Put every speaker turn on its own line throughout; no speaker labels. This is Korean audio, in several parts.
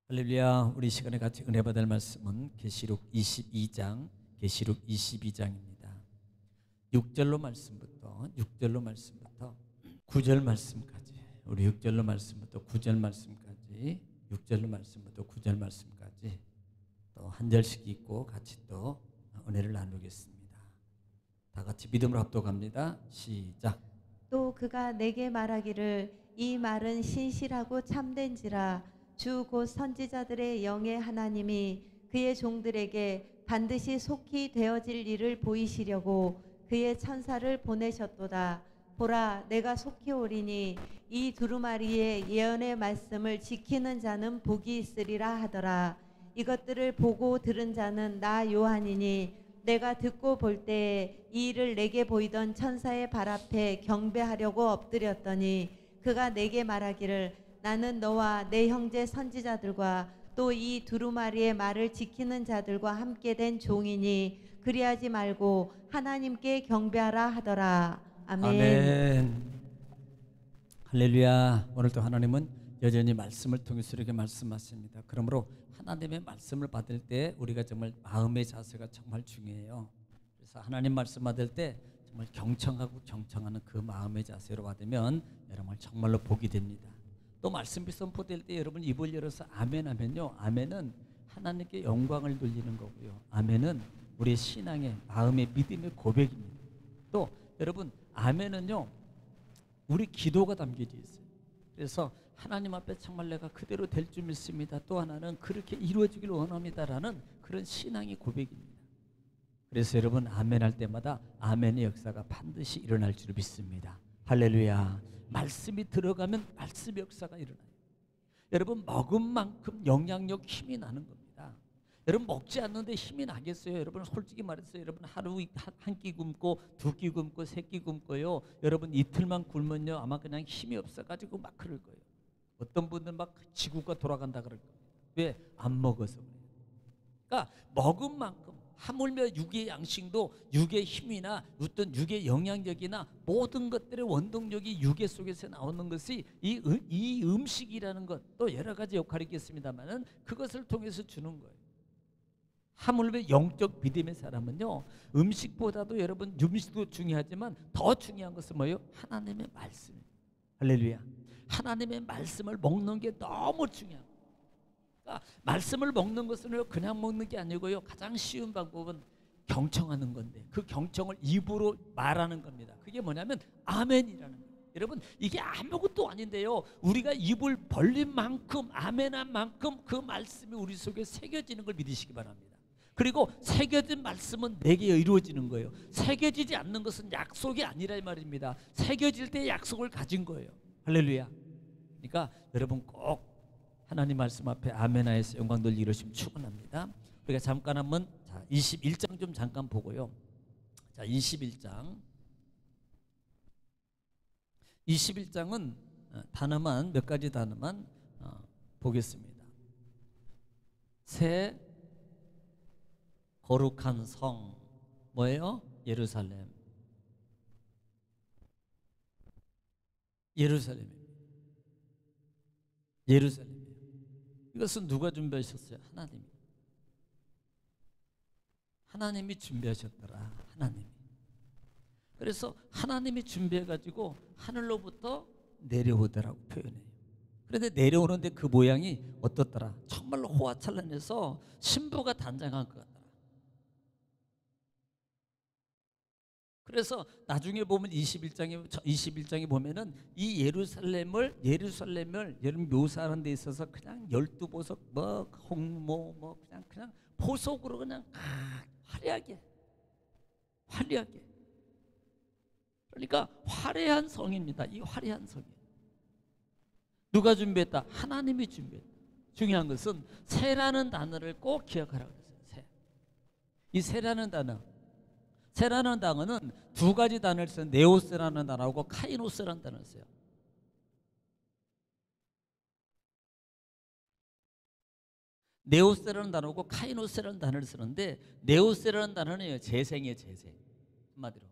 할렐루야. 우리 시간에 같이 은혜 받을 말씀은 계시록 22장입니다. 6절로 말씀부터 9절 말씀까지, 우리 6절로 말씀부터 9절 말씀까지, 6절로 말씀부터 9절 말씀까지 또 한 절씩 읽고 같이 또 은혜를 나누겠습니다. 다 같이 믿음으로 합독합니다. 시작.
또 그가 내게 말하기를 이 말은 신실하고 참된지라 주 곧 선지자들의 영의 하나님이 그의 종들에게 반드시 속히 되어질 일을 보이시려고 그의 천사를 보내셨도다. 보라, 내가 속히 오리니 이 두루마리의 예언의 말씀을 지키는 자는 복이 있으리라 하더라. 이것들을 보고 들은 자는 나 요한이니 내가 듣고 볼 때에 이 일을 내게 보이던 천사의 발 앞에 경배하려고 엎드렸더니 그가 내게 말하기를 나는 너와 내 형제 선지자들과 또 이 두루마리의 말을 지키는 자들과 함께 된 종이니 그리하지 말고 하나님께 경배하라 하더라. 아멘.
아멘. 할렐루야. 오늘도 하나님은 여전히 말씀을 통해서 이렇게 말씀하십니다. 그러므로 하나님의 말씀을 받을 때 우리가 정말 마음의 자세가 정말 중요해요. 그래서 하나님 말씀 받을 때 정말 경청하고 경청하는 그 마음의 자세로 받으면 여러분 정말로 복이 됩니다. 또 말씀이 선포될 때 여러분 입을 열어서 아멘 하면요, 아멘은 하나님께 영광을 돌리는 거고요, 아멘은 우리의 신앙의 마음의 믿음의 고백입니다. 또 여러분 아멘은요 우리 기도가 담겨져 있어요. 그래서 하나님 앞에 정말 내가 그대로 될 줄 믿습니다, 또 하나는 그렇게 이루어지길 원합니다라는 그런 신앙의 고백입니다. 그래서 여러분 아멘 할 때마다 아멘의 역사가 반드시 일어날 줄 믿습니다. 할렐루야. 말씀이 들어가면 말씀의 역사가 일어나요. 여러분 먹은 만큼 영향력, 힘이 나는 겁니다. 여러분 먹지 않는데 힘이 나겠어요? 여러분 솔직히 말해서 여러분 하루 한 끼 굶고 두 끼 굶고 세 끼 굶고요, 여러분 이틀만 굶으면요 아마 그냥 힘이 없어가지고 막 그럴 거예요. 어떤 분들은 막 지구가 돌아간다 그럴 거예요. 왜? 안 먹어서 그래요. 그러니까 먹은 만큼, 하물며 육의 양식도 육의 힘이나 어떤 육의 영향력이나 모든 것들의 원동력이 육의 속에서 나오는 것이 이 음식이라는 것, 또 여러 가지 역할이 있겠습니다만은 그것을 통해서 주는 거예요. 하물며 영적 믿음의 사람은요 음식보다도 여러분 음식도 중요하지만 더 중요한 것은 뭐예요? 하나님의 말씀. 할렐루야. 하나님의 말씀을 먹는 게 너무 중요합니다. 그러니까 말씀을 먹는 것은 그냥 먹는 게 아니고요, 가장 쉬운 방법은 경청하는 건데 그 경청을 입으로 말하는 겁니다. 그게 뭐냐면 아멘이라는 거예요. 여러분 이게 아무것도 아닌데요, 우리가 입을 벌린 만큼 아멘한 만큼 그 말씀이 우리 속에 새겨지는 걸 믿으시기 바랍니다. 그리고 새겨진 말씀은 내게 이루어지는 거예요. 새겨지지 않는 것은 약속이 아니라 이 말입니다. 새겨질 때 약속을 가진 거예요. 할렐루야. 그러니까 여러분 꼭 하나님 말씀 앞에 아멘하여서 영광 돌리기 이러시면 충분합니다. 우리가 잠깐 한번 21장 좀 잠깐 보고요. 자, 21장은 단어만 몇 가지 단어만 보겠습니다. 새 거룩한 성, 뭐예요? 예루살렘. 예루살렘. 이것은 누가 준비하셨어요? 하나님이 준비하셨더라. 하나님이. 그래서 하나님이 준비해가지고 하늘로부터 내려오더라고 표현해요. 그런데 내려오는데 그 모양이 어떻더라? 정말로 호화찬란해서 신부가 단장한 것 같더라. 그래서 나중에 보면 21장에 보면은 이 예루살렘을 여러분 묘사하는 데 있어서 그냥 12보석 뭐 홍모 뭐 그냥 보석으로 그냥 화려하게. 그러니까 화려한 성입니다. 이 화려한 성이 누가 준비했다? 하나님이 준비했다. 중요한 것은 새라는 단어를 꼭 기억하라고 그랬어요. 이 새라는 단어는 두 가지 단어를 써요. 네오스라는 단어하고 카이노스라는 단어를 써요. 네오스라는 단어고 카이노스라는 단어를 쓰는데, 네오스라는 단어는 재생이에요. 재생. 한마디로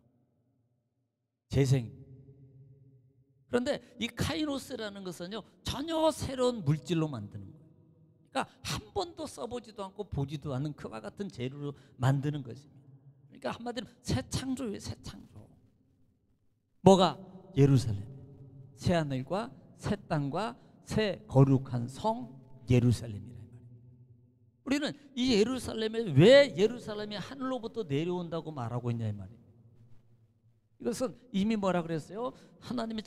재생. 그런데 이 카이노스라는 것은요 전혀 새로운 물질로 만드는 거예요. 그러니까 한 번도 써보지도 않고 보지도 않은 그와 같은 재료로 만드는 것입니다. 그러니까 한마디로 새 창조예요. 새 창조. 뭐가? 예루살렘. 새 하늘과 새 땅과 새 거룩한 성 예루살렘이라 말이에요. 우리는 이 예루살렘에 왜 예루살렘이 하늘로부터 내려온다고 말하고 있냐 이 말이에요. 이것은 이미 뭐라 그랬어요? 하나님의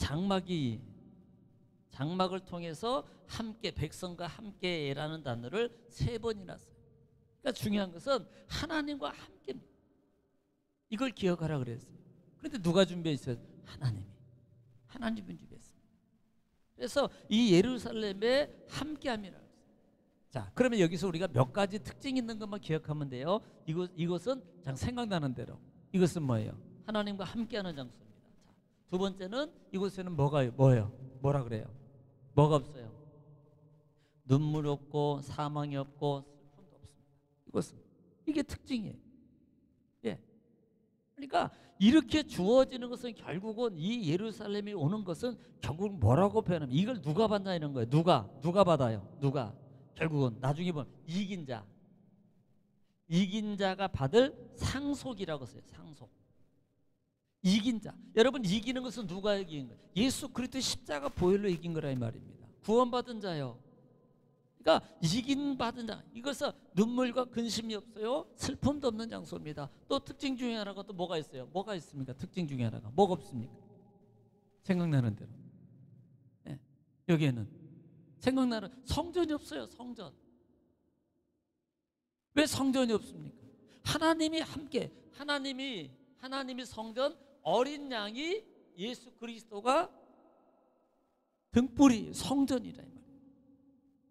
장막을 통해서 함께, 백성과 함께라는 단어를 3번이나 써요. 그러니까 중요한 것은 하나님과 함께입니다. 이걸 기억하라 그랬어요. 그런데 누가 준비했어요? 하나님이 준비했습니다. 그래서 이 예루살렘에 함께함이라고 했어요. 자, 그러면 여기서 우리가 몇 가지 특징 있는 것만 기억하면 돼요. 이것은 그냥 생각나는 대로. 이것은 뭐예요? 하나님과 함께하는 장소입니다. 자, 두 번째는 이곳에는 뭐라 그래요? 뭐가 없어요? 눈물이 없고 사망이 없고 슬픔도 없습니다. 이게 특징이에요. 예. 그러니까 이렇게 주어지는 것은 결국은 이 예루살렘이 오는 것은 결국 뭐라고 표현하면 이걸 누가 받나 이런 거예요. 누가 받아요? 결국은 나중에 보면 이긴 자가 받을 상속이라고 써요. 상속. 이긴 자. 여러분, 이기는 것은 누가 이긴 거예요? 예수 그리스도 십자가 보혈로 이긴 거라 이 말입니다. 구원받은 자요. 그러니까 받은 자. 이것은 눈물과 근심이 없어요. 슬픔도 없는 장소입니다. 또 특징 중에 하나가 또 뭐가 있어요? 뭐가 있습니까? 특징 중에 하나가 뭐가 없습니까? 생각나는 대로. 네. 여기에는 생각나는 성전이 없어요. 성전. 왜 성전이 없습니까? 하나님이 함께, 하나님이 성전, 어린 양이 예수 그리스도가 등불이 성전이라 이 말이에요.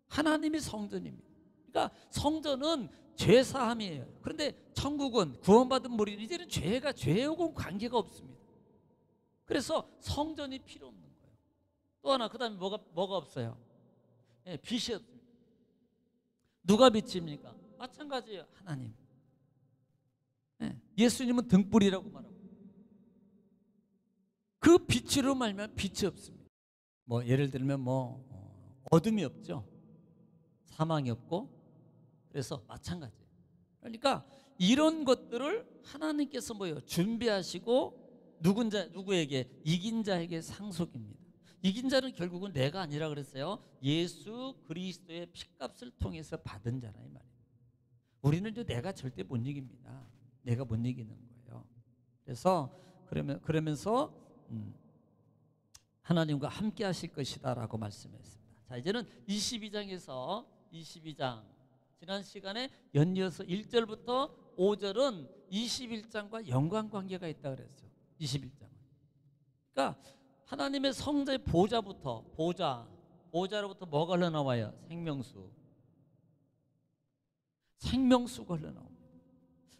하나님이 성전입니다. 그러니까 성전은 죄 사함이에요. 그런데 천국은 구원받은 무리는 이제는 죄하고는 관계가 없습니다. 그래서 성전이 필요 없는 거예요. 또 하나 그다음에 뭐가 없어요? 예, 빛이 없습니다. 누가 빛입니까? 마찬가지예요. 하나님. 예, 예수님은 등불이라고 말하고 그 빛으로 말면 빛이 없습니다. 뭐 예를 들면 어둠이 없죠. 사망이 없고. 그래서 마찬가지예요. 그러니까 이런 것들을 하나님께서 준비하시고 누구에게? 이긴 자에게 상속입니다. 이긴 자는 결국은 내가 아니라 그랬어요. 예수 그리스도의 피값을 통해서 받은 자라 이 말이에요. 우리는 내가 절대 못 이깁니다. 내가 못 이기는 거예요. 그래서 그러면서 하나님과 함께 하실 것이다라고 말씀했습니다. 자, 이제는 22장 지난 시간에 연이어서 1절부터 5절은 21장과 연관관계가 있다 그랬어요. 21장은. 그러니까 하나님의 성자의 보좌로부터 뭐가 흘러나와요? 생명수가 흘러나옵니다.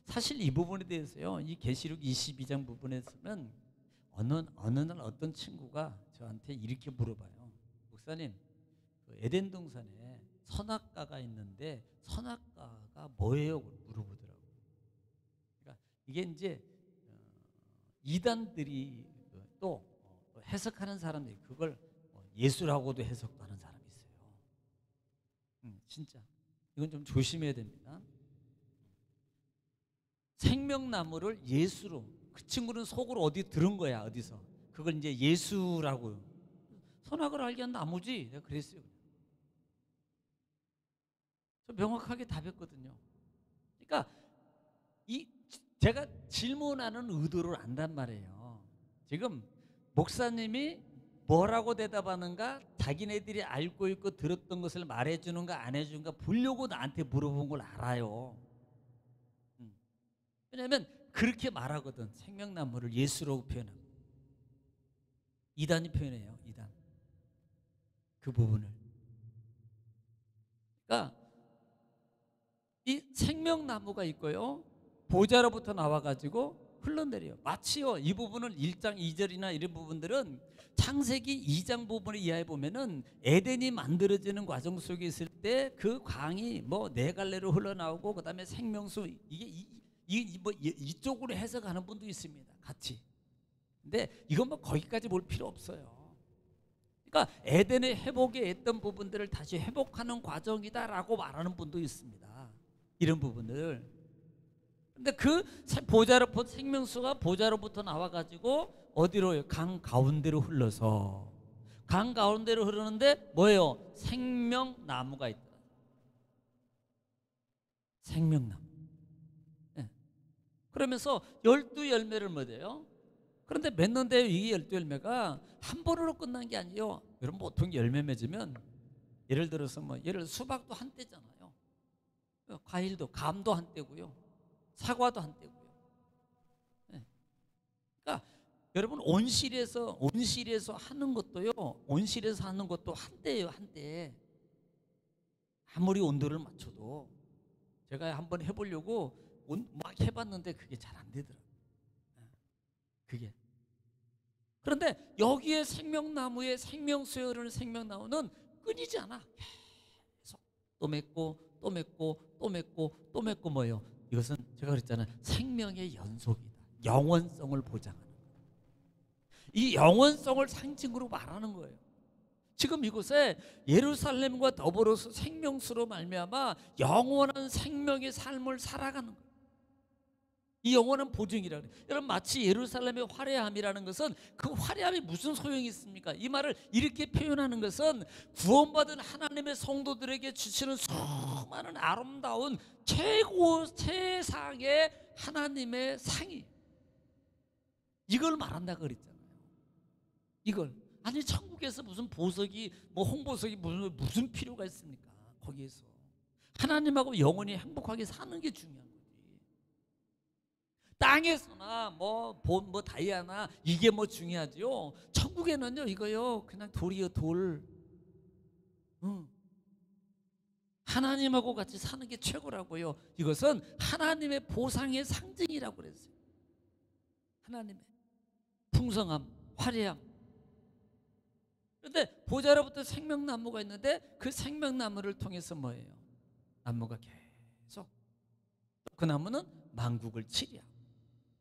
사실 이 부분에 대해서요, 이 계시록 22장 부분에서는 어느 날 어떤 친구가 저한테 이렇게 물어봐요. 목사님, 그 에덴 동산에 선악과가 있는데 선악과가 뭐예요? 물어보더라고요. 그러니까 이게 이제 이단들이 또 해석하는 사람들이 그걸 예수라고도 해석도 하는 사람이 있어요. 진짜 이건 좀 조심해야 됩니다. 생명나무를 예수로, 그 친구는 속으로 어디 들은 거야. 어디서 그걸 이제 예수라고, 선악을 알게 한 나무지, 내가 그랬어요. 저 명확하게 답했거든요. 그러니까 제가 질문하는 의도를 안단 말이에요. 지금 목사님이 뭐라고 대답하는가, 자기네들이 알고 있고 들었던 것을 말해주는가 안 해주는가 보려고 나한테 물어본 걸 알아요. 왜냐하면 그렇게 말하거든. 생명나무를 예수라고 표현하고. 이단이 표현해요. 이단. 그 부분을. 그러니까 이 생명나무가 있고요, 보좌로부터 나와가지고 흘러내려요. 마치요, 이 부분을 1장 2절이나 이런 부분들은 창세기 2장 부분을 이해해 보면은 에덴이 만들어지는 과정 속에 있을 때 그 강이 네 갈래로 흘러나오고 그다음에 생명수, 이쪽으로 해석하는 분도 있습니다. 같이. 근데 이건 거기까지 볼 필요 없어요. 그러니까 에덴의 회복에 했던 부분들을 다시 회복하는 과정이다라고 말하는 분도 있습니다. 이런 부분을. 근데 그 보좌로부터 생명수가 보좌로부터 나와가지고 어디로? 강 가운데로 흘러서, 강 가운데로 흐르는데 뭐예요? 생명나무가 있다. 생명나무. 네. 그러면서 12열매를 맺어요. 그런데 맺는데 이 12열매가 한 번으로 끝난 게 아니에요. 여러분 보통 열매 맺으면 예를 들어서 수박도 한때잖아요. 과일도, 감도 한때고요. 사과도 한때고요. 네. 그러니까 여러분 온실에서 하는 것도요. 온실에서 하는 것도 한때예요. 한때. 아무리 온도를 맞춰도 제가 한번 해보려고 막 해봤는데 그게 잘 안 되더라고요. 그게. 그런데 여기에 생명나무에 생명수에 흐르는 생명나무는 끊이지 않아. 계속 또 맺고 또 맺고 또 맺고 또 맺고 뭐예요? 이것은 제가 그랬잖아요. 생명의 연속이다. 영원성을 보장하는 거예요. 이 영원성을 상징으로 말하는 거예요. 지금 이곳에 예루살렘과 더불어서 생명수로 말미암아 영원한 생명의 삶을 살아가는 거예요. 이 영원한 보증이라 그래요. 여러분 마치 예루살렘의 화려함이라는 것은 그 화려함이 무슨 소용이 있습니까? 이 말을 이렇게 표현하는 것은 구원받은 하나님의 성도들에게 주시는 수많은 아름다운 최상의 하나님의 상이, 이걸 말한다고 그랬잖아요. 이걸. 아니 천국에서 무슨 보석이 홍보석이 무슨 필요가 있습니까? 거기에서 하나님하고 영원히 행복하게 사는 게 중요한 거지. 땅에서나 다이아나 이게 중요하지요. 천국에는요 이거요 그냥 돌이요 돌. 하나님하고 같이 사는 게 최고라고요. 이것은 하나님의 보상의 상징이라고 그랬어요. 하나님의 풍성함, 화려함. 그런데 보좌로부터 생명나무가 있는데 그 생명나무를 통해서 뭐예요? 나무가 계속, 그 나무는 만국을 치리하고,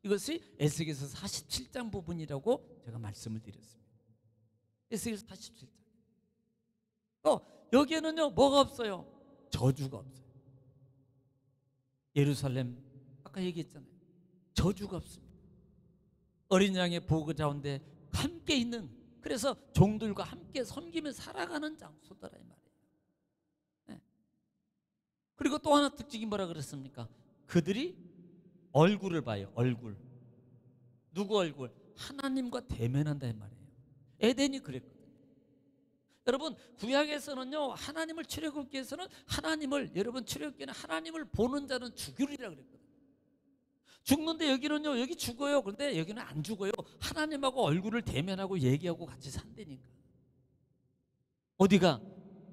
이것이 에스겔서 47장 부분이라고 제가 말씀을 드렸습니다. 에스겔서 47장. 여기에는요 뭐가 없어요? 저주가 없어요. 예루살렘 아까 얘기했잖아요. 저주가 없습니다. 어린 양의 보호 가운데 함께 있는, 그래서 종들과 함께 섬기며 살아가는 장소더라 이 말이에요. 네. 그리고 또 하나 특징이 뭐라 그랬습니까? 그들이 얼굴을 봐요. 얼굴. 누구 얼굴? 하나님과 대면한다 이 말이에요. 에덴이 그랬거든요. 여러분 구약에서는요 하나님을 출애굽기 위해서는 여러분 출애굽기는 하나님을 보는 자는 죽으리라 그랬거든요. 죽는데 여기는요, 여기 죽어요. 그런데 여기는 안 죽어요. 하나님하고 얼굴을 대면하고 얘기하고 같이 산다니까. 어디가?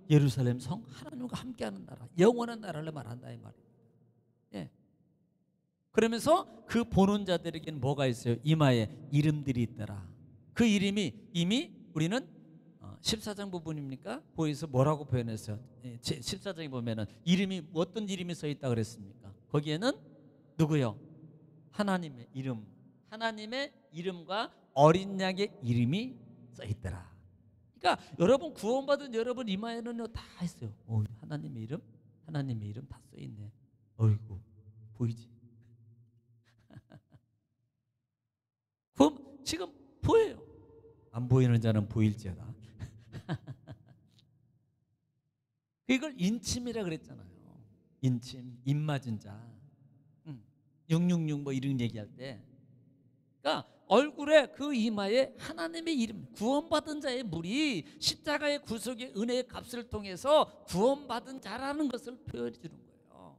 예루살렘 성, 하나님과 함께하는 나라, 영원한 나라를 말한다 이 말이에요. 예. 그러면서 그 보는 자들에게는 뭐가 있어요? 이마에 이름들이 있더라. 그 이름이 이미 우리는 14장 부분입니까? 보여서 뭐라고 표현했어요? 14장에 보면은 이름이 어떤 이름이 써 있다 그랬습니까? 거기에는 누구요? 하나님의 이름, 하나님의 이름과 어린 양의 이름이 써 있더라. 그러니까 여러분 구원받은 여러분 이마에는요 다 있어요. 하나님의 이름 다 써 있네. 어이구 보이지? 그럼 지금 보여요. 안 보이는 자는 보일지어다. 이걸 인침이라 그랬잖아요. 인침, 입 맞은 자. 666 이런 얘기할 때, 그러니까 얼굴에 그 이마에 하나님의 이름, 구원받은 자의 물이 십자가의 구속의 은혜의 값을 통해서 구원받은 자라는 것을 표현해 주는 거예요.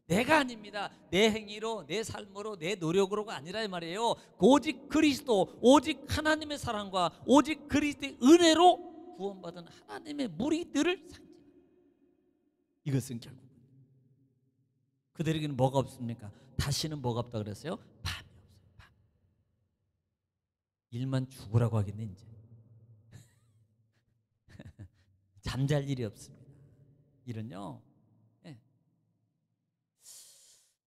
내가 아닙니다. 내 행위로, 내 삶으로, 내 노력으로가 아니라 이 말이에요. 오직 그리스도, 오직 하나님의 사랑과 오직 그리스도의 은혜로 구원받은 하나님의 무리들을 상징합니다. 이것은 결국 그들에게는 뭐가 없습니까? 다시는 뭐가 없다 그랬어요? 밤이 없어요. 밤. 일만 죽으라고 하겠네 이제. 잠잘 일이 없습니다. 일은요. 네.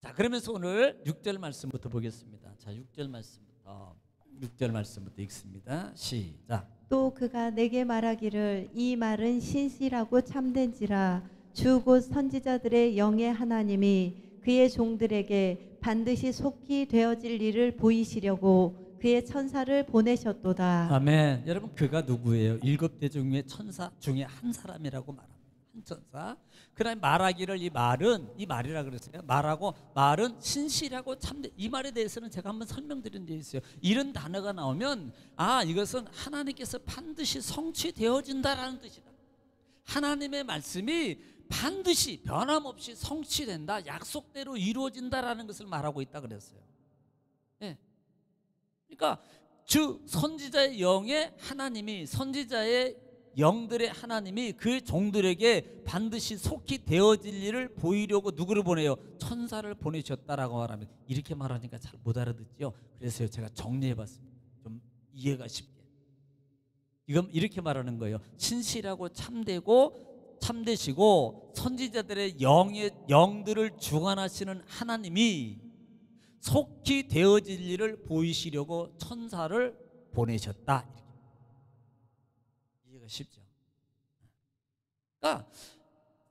자, 그러면서 오늘 6절 말씀부터 보겠습니다. 자, 6절 말씀부터 6절 말씀부터 읽습니다. 시작.
또 그가 내게 말하기를 이 말은 신실하고 참된지라 주 곧 선지자들의 영의 하나님이 그의 종들에게 반드시 속히 되어질 일을 보이시려고 그의 천사를 보내셨도다.
아멘. 여러분, 그가 누구예요? 7대 중에 천사 중에 한 사람이라고 말합니다. 한 천사. 그다음에 말하기를, 이 말이라 그랬어요. 말은 신실하고 참된. 이 말에 대해서는 제가 한번 설명드린 데 있어요. 이런 단어가 나오면 이것은 하나님께서 반드시 성취되어진다라는 뜻이다. 하나님의 말씀이 반드시 변함없이 성취된다, 약속대로 이루어진다라는 것을 말하고 있다 그랬어요. 예. 그러니까 주 선지자의 영의 하나님이, 선지자의 영들의 하나님이 그 종들에게 반드시 속히 되어질 일을 보이려고 누구를 보내요? 천사를 보내셨다라고 말합니다. 이렇게 말하니까 잘 못 알아듣지요. 그래서 제가 정리해봤습니다. 좀 이해가 쉽게. 이건 이렇게 말하는 거예요. 신실하고 참되시고 선지자들의 영들을 주관하시는 하나님이 속히 되어질 일을 보이시려고 천사를 보내셨다. 이해가 쉽죠? 그러니까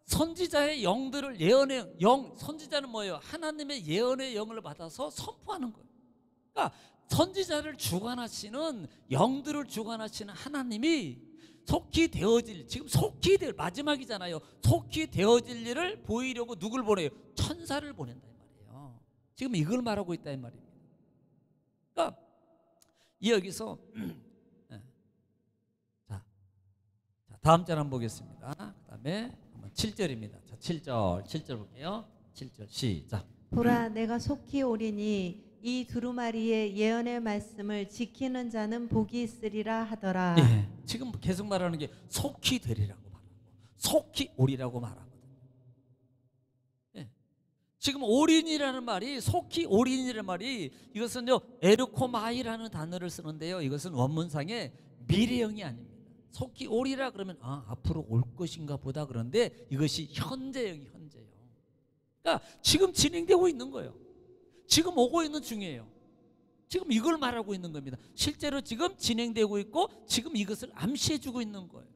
선지자의 영들을, 예언의 영, 선지자는 뭐예요? 하나님의 예언의 영을 받아서 선포하는 거예요. 그러니까 선지자를 주관하시는, 영들을 주관하시는 하나님이 속히 되어질, 지금 속히 될 마지막이잖아요. 속히 되어질 일을 보이려고 누굴 보내요? 천사를 보낸다 이 말이에요. 지금 이걸 말하고 있다 이 말입니다. 그러니까 여기서 자, 다음 절 한번 보겠습니다. 그다음에 7절입니다. 자, 7절 볼게요. 7절 시작.
보라 내가 속히 오리니 이 두루마리의 예언의 말씀을 지키는 자는 복이 있으리라 하더라.
예, 지금 계속 말하는 게 속히 되리라고 말하고 속히 오리라고 말하거든요. 예, 지금 오린이라는 말이, 속히 오린이라는 말이, 이것은요 에르코마이라는 단어를 쓰는데요, 이것은 원문상에 미래형이 아닙니다. 속히 오리라 그러면 앞으로 올 것인가 보다, 그런데 이것이 현재형. 그러니까 지금 진행되고 있는 거예요. 지금 오고 있는 중이에요. 지금 이걸 말하고 있는 겁니다. 실제로 지금 진행되고 있고 지금 이것을 암시해주고 있는 거예요.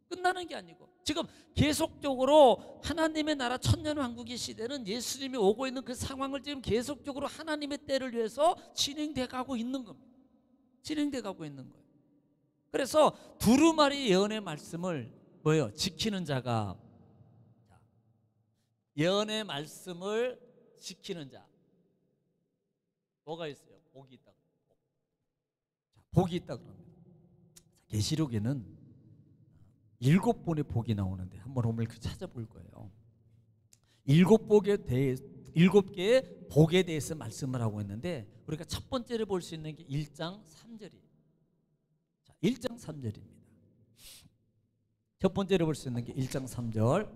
끝나는 게 아니고 지금 계속적으로 하나님의 나라 천년왕국의 시대는 예수님이 오고 있는 그 상황을 지금 계속적으로 하나님의 때를 위해서 진행돼 가고 있는 겁니다. 진행돼 가고 있는 거예요. 그래서 두루마리 예언의 말씀을 뭐예요? 지키는 자가, 예언의 말씀을 지키는 자, 뭐가 있어요? 복이 있다. 복이 있다 그럽니다. 계시록에는 7번의 복이 나오는데 한번 오늘 찾아볼 거예요. 7개의 복에 대해서 말씀을 하고 있는데 우리가 첫 번째로 볼 수 있는 게 1장 3절이에요. 자, 1장 3절입니다. 첫 번째로 볼 수 있는 게 1장 3절.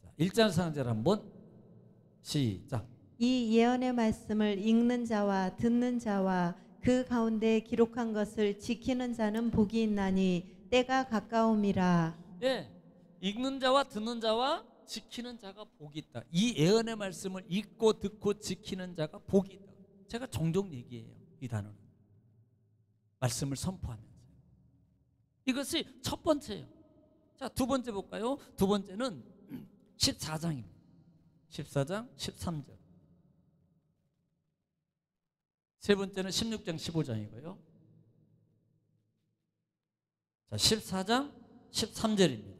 자, 1장 3절 한번 시작.
이 예언의 말씀을 읽는 자와 듣는 자와 그 가운데 기록한 것을 지키는 자는 복이 있나니 때가 가까움이라.
네, 읽는 자와 듣는 자와 지키는 자가 복이 있다. 이 예언의 말씀을 읽고 듣고 지키는 자가 복이 있다. 제가 종종 얘기해요. 이 단어는 말씀을 선포하면서. 이것이 첫 번째예요. 자, 두 번째 볼까요? 두 번째는 14장입니다. 14장 13절. 세 번째는 16장 15장이고요. 자, 14장 13절입니다.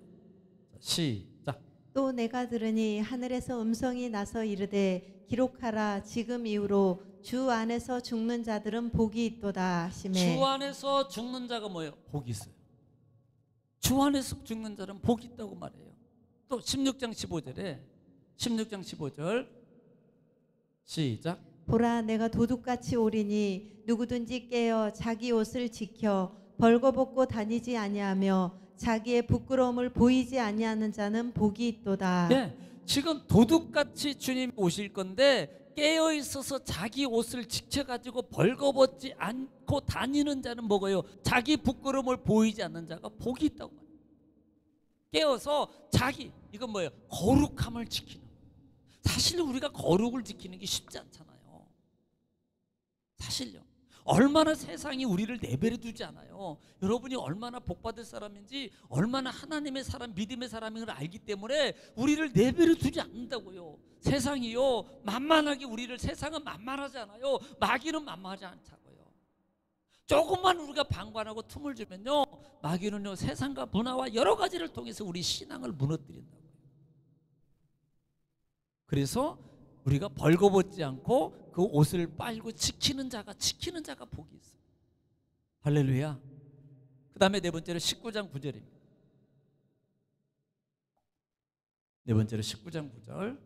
자, 시작.
또 내가 들으니 하늘에서 음성이 나서 이르되 기록하라. 지금 이후로 주 안에서 죽는 자들은 복이 있도다 하시매.
주 안에서 죽는 자가 뭐예요? 복이 있어요. 주 안에서 죽는 자는 복이 있다고 말해요. 또 16장 15절 시작.
보라 내가 도둑같이 오리니 누구든지 깨어 자기 옷을 지켜 벌거벗고 다니지 아니하며 자기의 부끄러움을 보이지 아니하는 자는 복이 있도다.
네, 지금 도둑같이 주님이 오실 건데 깨어 있어서 자기 옷을 지켜가지고 벌거벗지 않고 다니는 자는 뭐예요? 자기 부끄러움을 보이지 않는 자가 복이 있다고 말해요. 깨어서 자기, 이건 뭐예요? 거룩함을 지키는 거예요. 사실 우리가 거룩을 지키는 게 쉽지 않잖아요. 사실요. 얼마나 세상이 우리를 내버려 두지 않아요. 여러분이 얼마나 복받을 사람인지, 얼마나 하나님의 사람, 믿음의 사람인 걸 알기 때문에 우리를 내버려 두지 않는다고요. 세상이요, 만만하게 우리를, 세상은 만만하지 않아요. 마귀는 만만하지 않다고요. 조금만 우리가 방관하고 틈을 주면요, 마귀는요, 세상과 문화와 여러 가지를 통해서 우리 신앙을 무너뜨린다고요. 그래서 우리가 벌거벗지 않고 그 옷을 빨고 지키는 자가 복이 있어요. 할렐루야. 그 다음에 네 번째로 19장 9절입니다. 네 번째로 19장 9절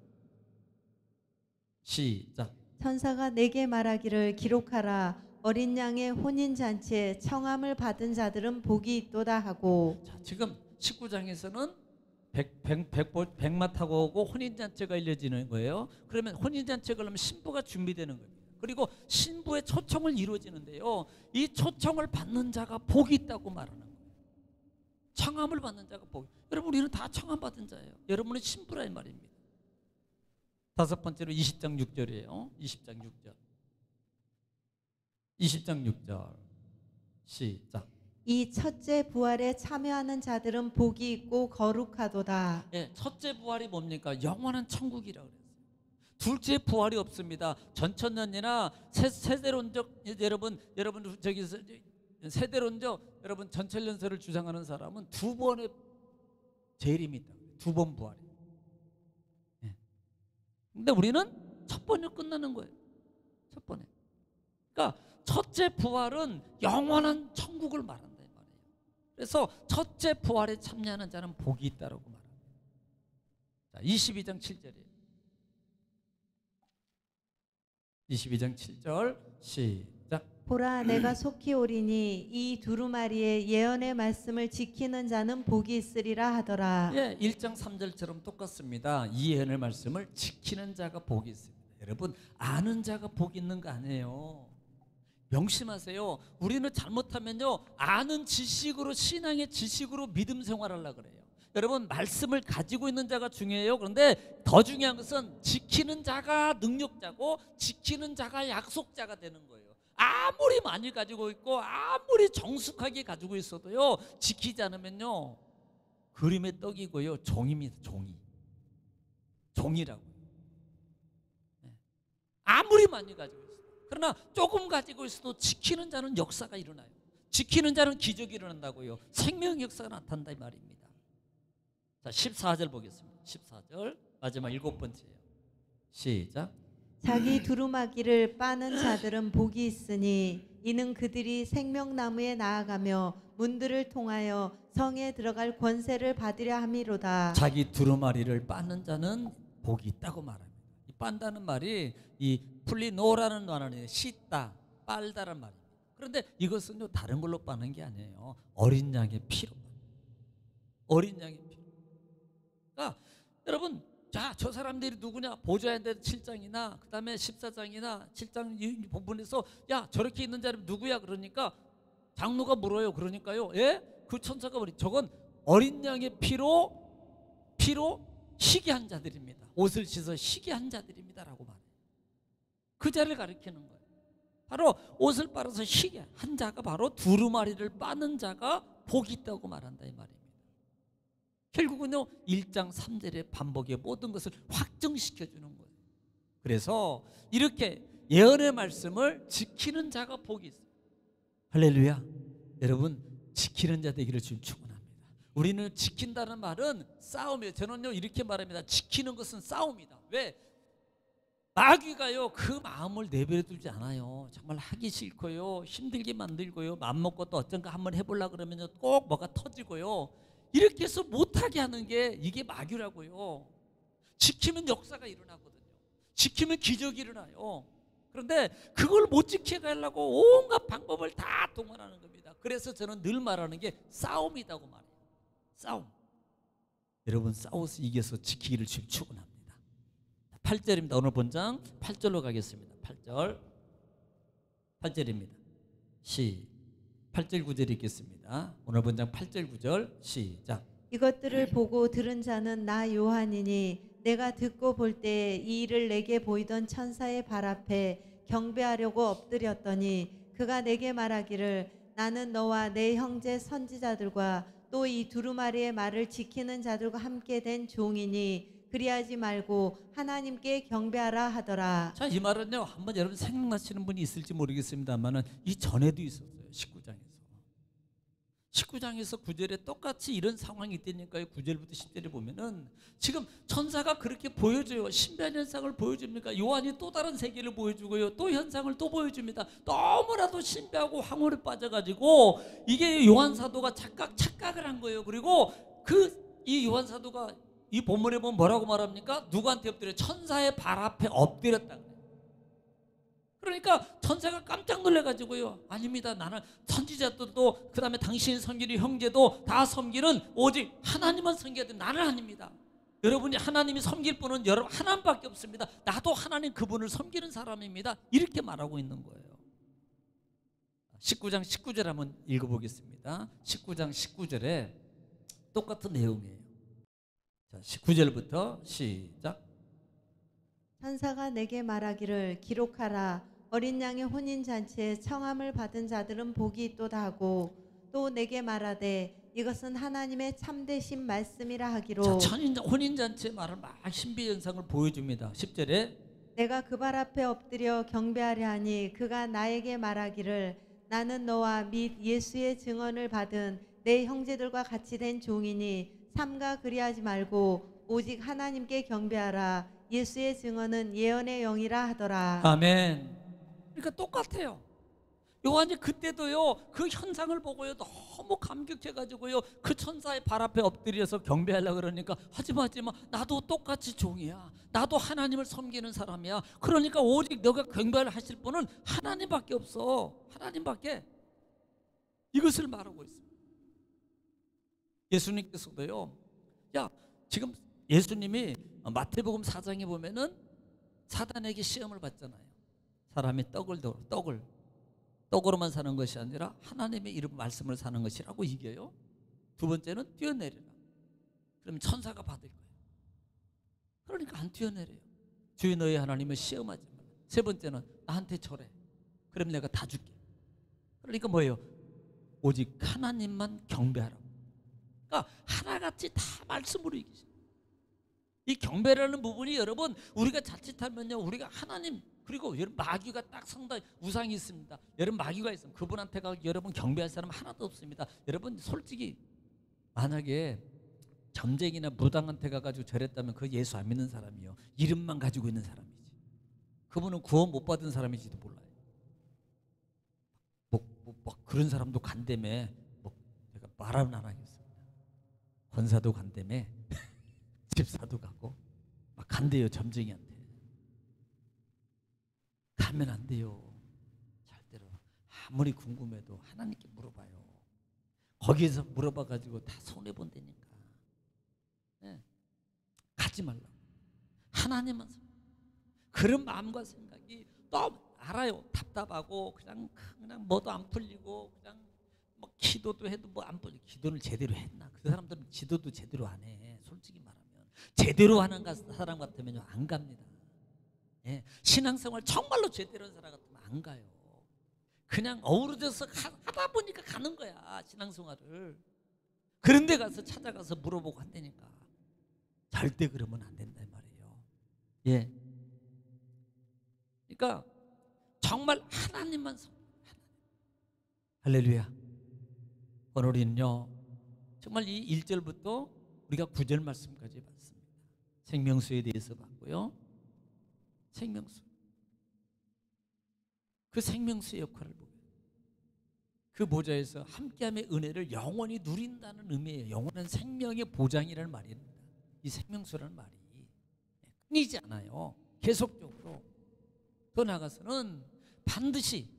시작.
천사가 내게 말하기를 기록하라. 어린 양의 혼인잔치에 청함을 받은 자들은 복이 있도다 하고.
자, 지금 19장에서는 백마 타고 오고 혼인잔치가 이루어지는 거예요. 그러면 혼인잔치가 그러면 신부가 준비되는 겁니다. 그리고 신부의 초청을 이루어지는데요, 이 초청을 받는 자가 복이 있다고 말하는 거예요. 청함을 받는 자가 복이. 여러분, 우리는 다 청함 받은 자예요. 여러분은 신부라 이 말입니다. 다섯 번째로 20장 6절이에요. 20장 6절. 20장 6절 시작.
이 첫째 부활에 참여하는 자들은 복이 있고 거룩하도다.
예, 첫째 부활이 뭡니까? 영원한 천국이라고 그랬어요. 둘째 부활이 없습니다. 전천년이나 세대론적, 여러분 저기서 세대론적, 여러분 전천년설을 주장하는 사람은 두 번의 재림이 있다. 두 번 부활이. 예. 근데 우리는 첫 번으로 끝나는 거예요. 첫 번에. 그러니까 첫째 부활은 영원한 천국을 말한다 이 말이에요. 그래서 첫째 부활에 참여하는 자는 복이 있다라고 말합니다. 자, 22장 7절이에요. 22장 7절 시작.
보라, 내가 속히 오리니 이 두루마리의 예언의 말씀을 지키는 자는 복이 있으리라 하더라.
예, 1장 3절처럼 똑같습니다. 이 예언의 말씀을 지키는 자가 복이 있습니다. 여러분, 아는 자가 복이 있는 거 아니에요. 명심하세요. 우리는 잘못하면요, 아는 지식으로, 신앙의 지식으로 믿음 생활하려고 그래요. 여러분, 말씀을 가지고 있는 자가 중요해요. 그런데 더 중요한 것은 지키는 자가 능력자고 지키는 자가 약속자가 되는 거예요. 아무리 많이 가지고 있고 아무리 정숙하게 가지고 있어도요, 지키지 않으면요, 그림의 떡이고요, 종입니다. 종이라고. 아무리 많이 가지고 있어요. 그러나 조금 가지고 있어도 지키는 자는 역사가 일어나요. 지키는 자는 기적이 일어난다고요. 생명 역사가 나타난다 이 말입니다. 자, 14절 보겠습니다. 14절 마지막 7번째예요. 시작.
자기 두루마기를 빠는 자들은 복이 있으니 이는 그들이 생명나무에 나아가며 문들을 통하여 성에 들어갈 권세를 받으려 함이로다.
자기 두루마리를 빠는 자는 복이 있다고 말합니다. 이 빤다는 말이 이 풀리노라는 말은 씻다, 빨다란 말입니다. 그런데 이것은요, 다른 걸로 빠는 게 아니에요. 어린 양의 피로. 어린 양의 피로. 그러니까 여러분, 자, 저 사람들이 누구냐? 보좌인데 7장이나 그 다음에 14장이나 7장 이 부분에서 야, 저렇게 있는 자는 누구야? 그러니까 장로가 물어요. 그러니까요, 예? 그 천사가 뭐니? 저건 어린 양의 피로 희게한 자들입니다. 옷을 씻어 희게한 자들입니다라고 말해요. 그 자를 가리키는 거예요. 바로 옷을 빨아서 희게한 자가 바로 두루마리를 빠는 자가 복이 있다고 말한다 이 말입니다. 결국은요, 1장 3절의 반복의 모든 것을 확정시켜주는 거예요. 그래서 이렇게 예언의 말씀을 지키는 자가 복이 있어요. 할렐루야. 여러분, 지키는 자 되기를 주님 축원합니다. 우리는 지킨다는 말은 싸움이에요. 저는요, 이렇게 말합니다. 지키는 것은 싸움이다. 왜? 마귀가요, 그 마음을 내버려 두지 않아요. 정말 하기 싫고요, 힘들게 만들고요, 맘먹고 또 어쩐가 한번 해보려고 그러면 꼭 뭐가 터지고요, 이렇게 해서 못하게 하는 게 이게 마귀라고요. 지키면 역사가 일어나거든요. 지키면 기적이 일어나요. 그런데 그걸 못 지키게 하려고 온갖 방법을 다 동원하는 겁니다. 그래서 저는 늘 말하는 게 싸움이라고 말해요. 싸움. 여러분, 싸워서 이겨서 지키기를 주님 축원합니다. 8절입니다. 오늘 본장 8절로 가겠습니다. 8절입니다. 8절 9절 읽겠습니다. 오늘 본장 8절 9절 시작.
이것들을 보고 들은 자는 나 요한이니 내가 듣고 볼 때 이 일을 내게 보이던 천사의 발 앞에 경배하려고 엎드렸더니 그가 내게 말하기를 나는 너와 내 형제 선지자들과 또 이 두루마리의 말을 지키는 자들과 함께 된 종이니 그리하지 말고 하나님께 경배하라 하더라.
자, 이 말은요, 한번 여러분 생각나시는 분이 있을지 모르겠습니다만은 이 전에도 있었어요. 19장에서 9절에 똑같이 이런 상황이 있다니까요. 9절부터 10절에 보면은 지금 천사가 그렇게 보여줘요. 신비한 현상을 보여줍니까? 요한이 또 다른 세계를 보여주고요, 또 현상을 또 보여줍니다. 너무나도 신비하고 황홀에 빠져가지고 이게 요한 사도가 착각을 한 거예요. 그리고 이 요한 사도가 이 본문에 보면 뭐라고 말합니까? 누구한테 엎드려? 천사의 발 앞에 엎드렸다. 그러니까 천사가 깜짝 놀래가지고요, 아닙니다, 나는 선지자들도 그 다음에 당신이 섬기는 형제도 다 섬기는 오직 하나님만 섬겨야 돼, 나는 아닙니다. 여러분이 하나님이 섬길 분은 여러분 하나님밖에 없습니다. 나도 하나님 그분을 섬기는 사람입니다. 이렇게 말하고 있는 거예요. 19장 19절 한번 읽어보겠습니다. 19장 19절에 똑같은 내용이에요. 자, 19절부터 시작.
천사가 내게 말하기를 기록하라. 어린 양의 혼인잔치에 청함을 받은 자들은 복이 있도다 하고 또 내게 말하되 이것은 하나님의 참되신 말씀이라 하기로.
자, 혼인잔치의 말을 막 신비 현상을 보여줍니다. 10절에
내가 그 발 앞에 엎드려 경배하려 하니 그가 나에게 말하기를 나는 너와 및 예수의 증언을 받은 내 형제들과 같이 된 종이니 삼가 그리하지 말고 오직 하나님께 경배하라. 예수의 증언은 예언의 영이라 하더라.
아멘. 그러니까 똑같아요. 요한이 그때도요, 그 현상을 보고요 너무 감격해가지고요 그 천사의 발 앞에 엎드려서 경배하려고 그러니까 하지마 나도 똑같이 종이야. 나도 하나님을 섬기는 사람이야. 그러니까 오직 너가 경배를 하실 분은 하나님밖에 없어. 하나님밖에. 이것을 말하고 있습니다. 예수님께서도요, 야, 지금 예수님이 마태복음 4장에 보면은 사단에게 시험을 받잖아요. 사람이 떡으로만 사는 것이 아니라 하나님의 이름 말씀을 사는 것이라고 이겨요. 두 번째는 뛰어내리라. 그러면 천사가 받을 거예요. 그러니까 안 뛰어내려요. 주의 너희 하나님을 시험하지 마라. 세 번째는 나한테 절해. 그럼 내가 다 줄게. 그러니까 뭐예요? 오직 하나님만 경배하라고. 그러니까 하나같이 다 말씀으로 이기죠. 이 경배라는 부분이 여러분 우리가 자칫하면요, 우리가 하나님, 그리고 여러분 마귀가 딱 상당히 우상이 있습니다. 여러분 마귀가 있으면 그분한테 가 여러분 경배할 사람 하나도 없습니다. 여러분 솔직히 만약에 점쟁이나 무당한테 가가지고 절했다면 그 예수 안 믿는 사람이요, 이름만 가지고 있는 사람이지. 그분은 구원 못 받은 사람인지도 몰라요. 뭐 그런 사람도 간다며, 제가 말하면 안 하겠습니다. 권사도 간다며 집사도 가고 막 간대요. 점쟁이한테 가면 안 돼요. 절대로. 아무리 궁금해도 하나님께 물어봐요. 거기에서 물어봐가지고 다 손해본다니까. 네. 가지 말라고. 하나님만 그런 마음과 생각이 너무 알아요. 답답하고 그냥 뭐도 안 풀리고 그냥 뭐 기도도 해도 뭐 안 풀리고. 기도를 제대로 했나? 그 사람들은 기도도 제대로 안 해. 솔직히 말하면 제대로 하는 사람 같으면 안 갑니다. 예, 신앙생활 정말로 제대로 한 사람 같으면 안 가요. 그냥 어우러져서 하다 보니까 가는 거야, 신앙생활을. 그런 데 가서 찾아가서 물어보고 한다니까. 절대 그러면 안 된다 이 말이에요. 예. 그러니까 정말 하나님만 할렐루야. 오늘 우리는요 정말 이 1절부터 우리가 9절 말씀까지 봤습니다. 생명수에 대해서 봤고요. 생명수. 그 생명수의 역할을 보고 그 보좌에서 함께함의 은혜를 영원히 누린다는 의미예요. 영원한 생명의 보장이라는 말입니다. 이 생명수라는 말이 끊이지 않아요. 계속적으로. 더 나아가서는 반드시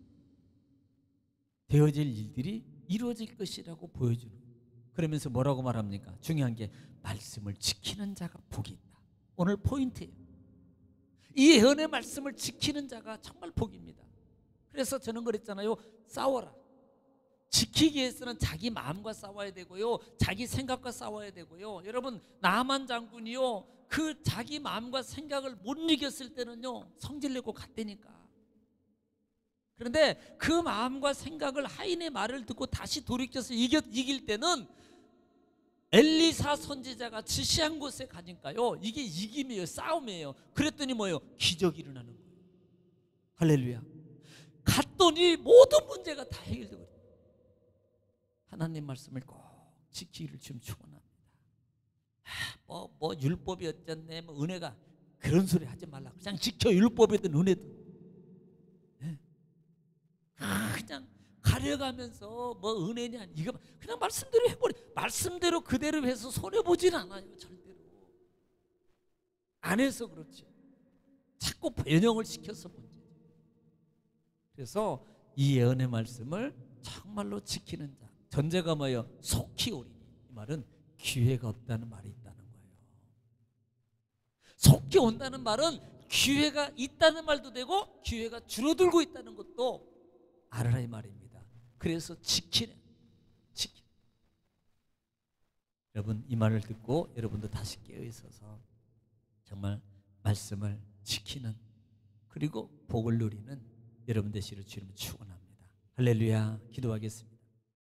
되어질 일들이 이루어질 것이라고 보여주는. 그러면서 뭐라고 말합니까? 중요한 게 말씀을 지키는 자가 복이 있다. 오늘 포인트예요. 이 예언의 말씀을 지키는 자가 정말 복입니다. 그래서 저는 그랬잖아요. 싸워라. 지키기 위해서는 자기 마음과 싸워야 되고요, 자기 생각과 싸워야 되고요. 여러분 나만 장군이요, 그 자기 마음과 생각을 못 이겼을 때는요 성질내고 갔다니까. 그런데 그 마음과 생각을 하인의 말을 듣고 다시 돌이켜서 이길 때는 엘리사 선지자가 지시한 곳에 가니까요, 이게 이김이에요. 싸움이에요. 그랬더니 뭐예요? 기적이 일어나는 거예요. 할렐루야. 갔더니 모든 문제가 다 해결되고, 하나님 말씀을 꼭 지키기를 지금 축원합니다. 뭐 율법이 어쨌네, 뭐 은혜가, 그런 소리 하지 말라. 그냥 지켜. 율법이든 은혜든. 그냥 가려가면서 뭐 은혜냐, 이거 그냥 말씀대로 해버려. 말씀대로 그대로 해서 손해 보진 않아요. 절대로 안 해서 그렇지. 자꾸 변형을 시켜서 문제죠. 그래서 이 예언의 말씀을 정말로 지키는 자, 전제가 뭐예요? 속히 오리니. 이 말은 기회가 없다는 말이 있다는 거예요. 속히 온다는 말은 기회가 있다는 말도 되고 기회가 줄어들고 있다는 것도 알아라 이 말입니다. 그래서 지키는. 여러분, 이 말을 듣고 여러분도 다시 깨어 있어서 정말 말씀을 지키는, 그리고 복을 누리는 여러분 되시기를 주님을 축원합니다. 할렐루야. 기도하겠습니다.